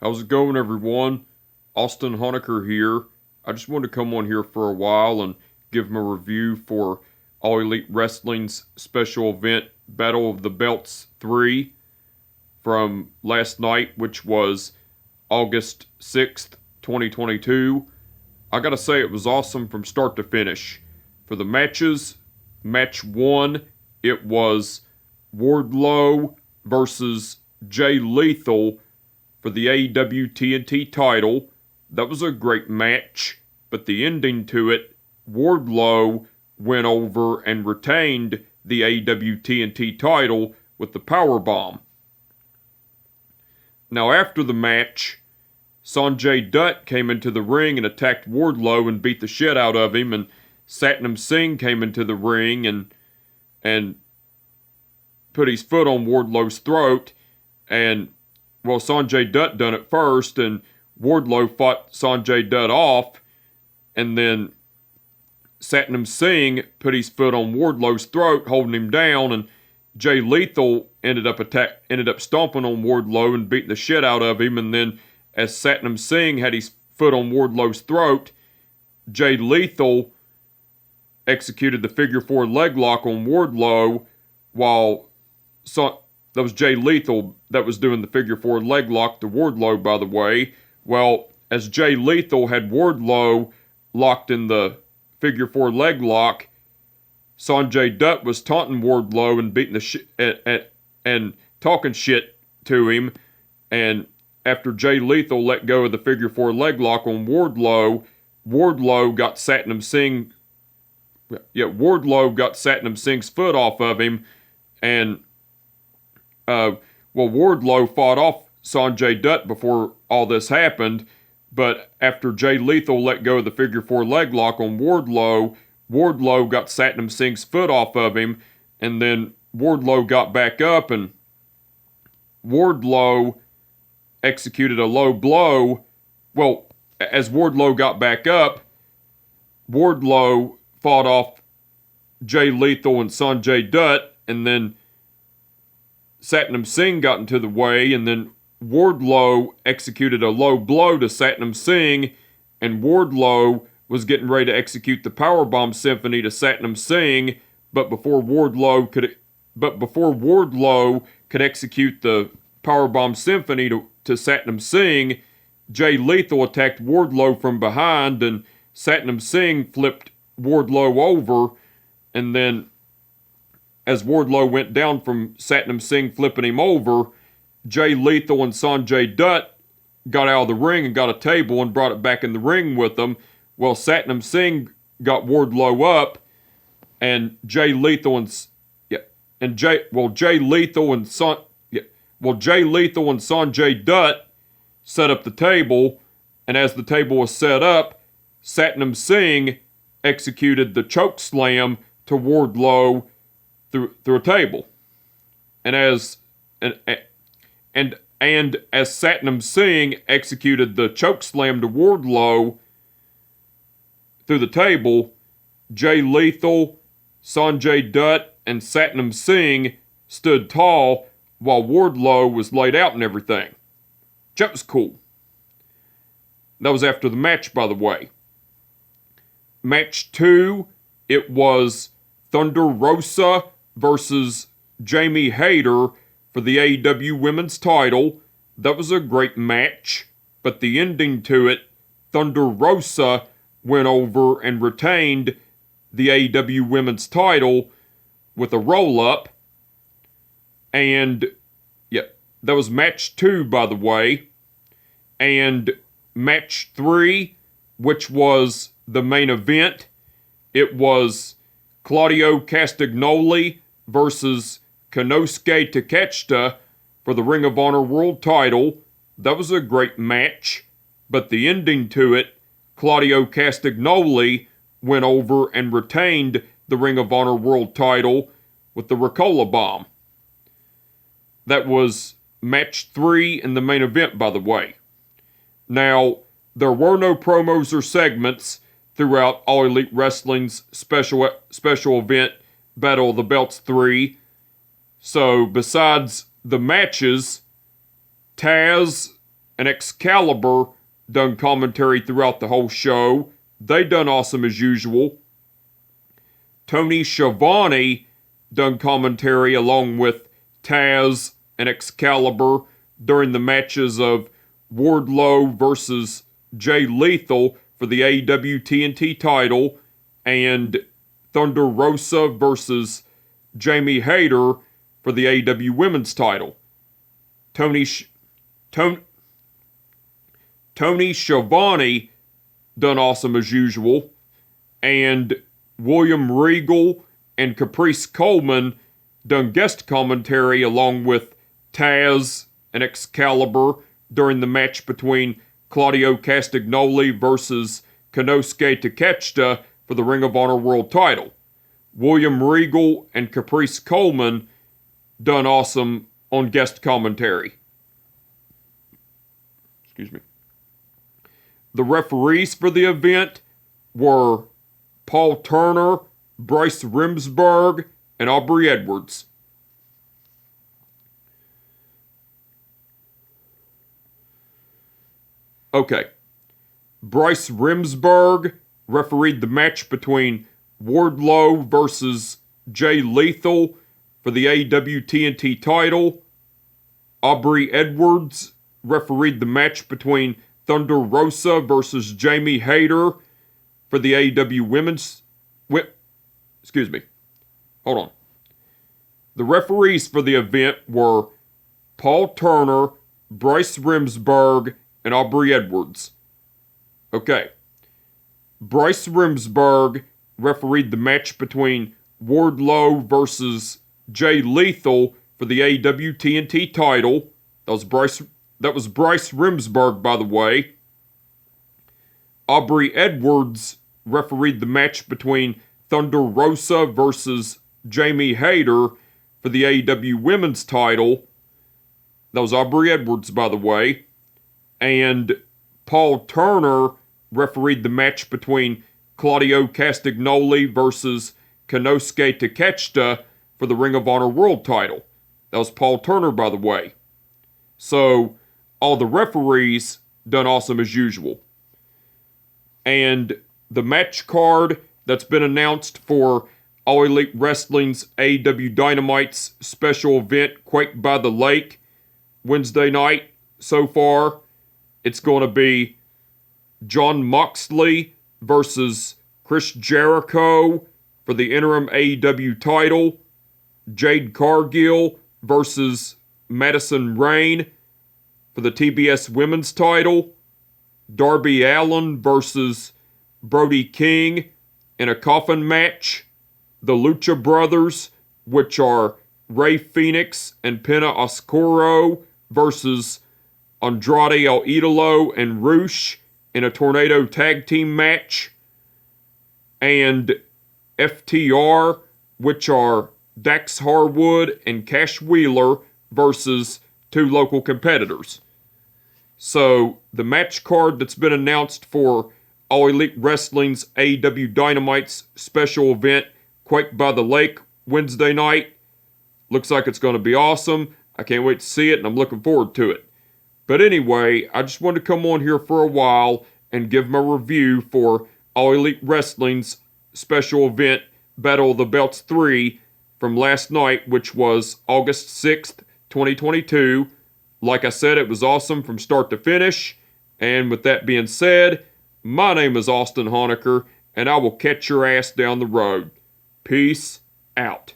How's it going, everyone? Austin Honecker here. I just wanted to come on here for a while and give them a review for All Elite Wrestling's special event, Battle of the Belts 3, from last night, which was August 6th, 2022. I gotta say, it was awesome from start to finish. For the matches, match 1, it was Wardlow versus Jay Lethal for the AEW TNT title. That was a great match, but the ending to it, Wardlow went over and retained the AEW TNT title with the powerbomb. Now after the match, Sanjay Dutt came into the ring and attacked Wardlow and beat the shit out of him, and Satnam Singh came into the ring and put his foot on Wardlow's throat, and well, Sanjay Dutt done it first, and Wardlow fought Sanjay Dutt off, and then Satnam Singh put his foot on Wardlow's throat, holding him down, and Jay Lethal ended up stomping on Wardlow and beating the shit out of him, and then as Satnam Singh had his foot on Wardlow's throat, Jay Lethal executed the figure 4 leg lock on Wardlow, while that was Jay Lethal that was doing the figure 4 leg lock to Wardlow, by the way. Well, as Jay Lethal had Wardlow locked in the figure 4 leg lock, Sanjay Dutt was taunting Wardlow and beating the shit and talking shit to him. And after Jay Lethal let go of the figure 4 leg lock on Wardlow, Wardlow got Satnam Singh's foot off of him, and Wardlow fought off Sanjay Dutt before all this happened, but after Jay Lethal let go of the figure 4 leg lock on Wardlow, Wardlow got Satnam Singh's foot off of him, and then Wardlow got back up, and Wardlow executed a low blow. Well, as Wardlow got back up, Wardlow fought off Jay Lethal and Sanjay Dutt, and then Satnam Singh got into the way, and then Wardlow executed a low blow to Satnam Singh, and Wardlow was getting ready to execute the Powerbomb Symphony to Satnam Singh, but before Wardlow could execute the Powerbomb Symphony to Satnam Singh, Jay Lethal attacked Wardlow from behind, and Satnam Singh flipped Wardlow over, and then as Wardlow went down from Satnam Singh flipping him over, Jay Lethal and Sanjay Dutt got out of the ring and got a table and brought it back in the ring with them. Well, Satnam Singh got Wardlow up, and Jay Lethal and Sanjay Dutt set up the table, and as the table was set up, Satnam Singh executed the choke slam to Wardlow through a table. And as Satnam Singh executed the choke slam to Wardlow through the table, Jay Lethal, Sanjay Dutt, and Satnam Singh stood tall while Wardlow was laid out and everything. That was cool. That was after the match, by the way. Match 2, it was Thunder Rosa versus Jamie Hayter for the AEW Women's title. That was a great match, but the ending to it, Thunder Rosa went over and retained the AEW Women's title with a roll-up. And, yeah, that was match 2, by the way. And match 3, which was the main event, it was Claudio Castagnoli versus Konosuke Takeshita for the Ring of Honor World title. That was a great match, but the ending to it, Claudio Castagnoli went over and retained the Ring of Honor World title with the Ricola Bomb. That was match 3 in the main event, by the way. Now, there were no promos or segments throughout All Elite Wrestling's special event, Battle of the Belts 3. So, besides the matches, Taz, and Excalibur done commentary throughout the whole show. They done awesome as usual. Tony Schiavone done commentary along with Taz and Excalibur during the matches of Wardlow versus Jay Lethal for the AEW TNT title and Thunder Rosa versus Jamie Hayter for the AEW Women's title. Tony Schiavone done awesome as usual, and William Regal and Caprice Coleman done guest commentary along with Taz and Excalibur during the match between Claudio Castagnoli versus Konosuke Takeshita for the Ring of Honor World title. William Regal and Caprice Coleman done awesome on guest commentary. Excuse me. The referees for the event were Paul Turner, Bryce Remsburg, and Aubrey Edwards. Okay. Bryce Remsburg refereed the match between Wardlow versus Jay Lethal for the AEW TNT title. Aubrey Edwards refereed the match between Thunder Rosa versus Jamie Hayter for the AEW Women's... Excuse me. Hold on. The referees for the event were Paul Turner, Bryce Remsburg, and Aubrey Edwards. Okay. Bryce Remsburg refereed the match between Wardlow versus Jay Lethal for the AEW TNT title. That was Bryce Remsburg, by the way. Aubrey Edwards refereed the match between Thunder Rosa versus Jamie Hayter for the AEW Women's title. That was Aubrey Edwards, by the way. And Paul Turner refereed the match between Claudio Castagnoli versus Konosuke Takeshita for the Ring of Honor World title. That was Paul Turner, by the way. So, all the referees done awesome as usual. And the match card that's been announced for All Elite Wrestling's AEW Dynamite's special event, Quake by the Lake, Wednesday night so far, it's going to be Jon Moxley versus Chris Jericho for the interim AEW title, Jade Cargill versus Madison Rayne for the TBS Women's title, Darby Allin versus Brody King in a coffin match, the Lucha Brothers, which are Rey Fenix and Penta Oscuro versus Andrade El Idolo and Rush in a Tornado Tag Team match, and FTR, which are Dax Harwood and Cash Wheeler versus two local competitors. So, the match card that's been announced for All Elite Wrestling's AEW Dynamite's special event, Quake by the Lake, Wednesday night, looks like it's going to be awesome. I can't wait to see it, and I'm looking forward to it. But anyway, I just wanted to come on here for a while and give my review for All Elite Wrestling's special event, Battle of the Belts 3, from last night, which was August 6th, 2022. Like I said, it was awesome from start to finish. And with that being said, my name is Austin Honecker, and I will catch your ass down the road. Peace out.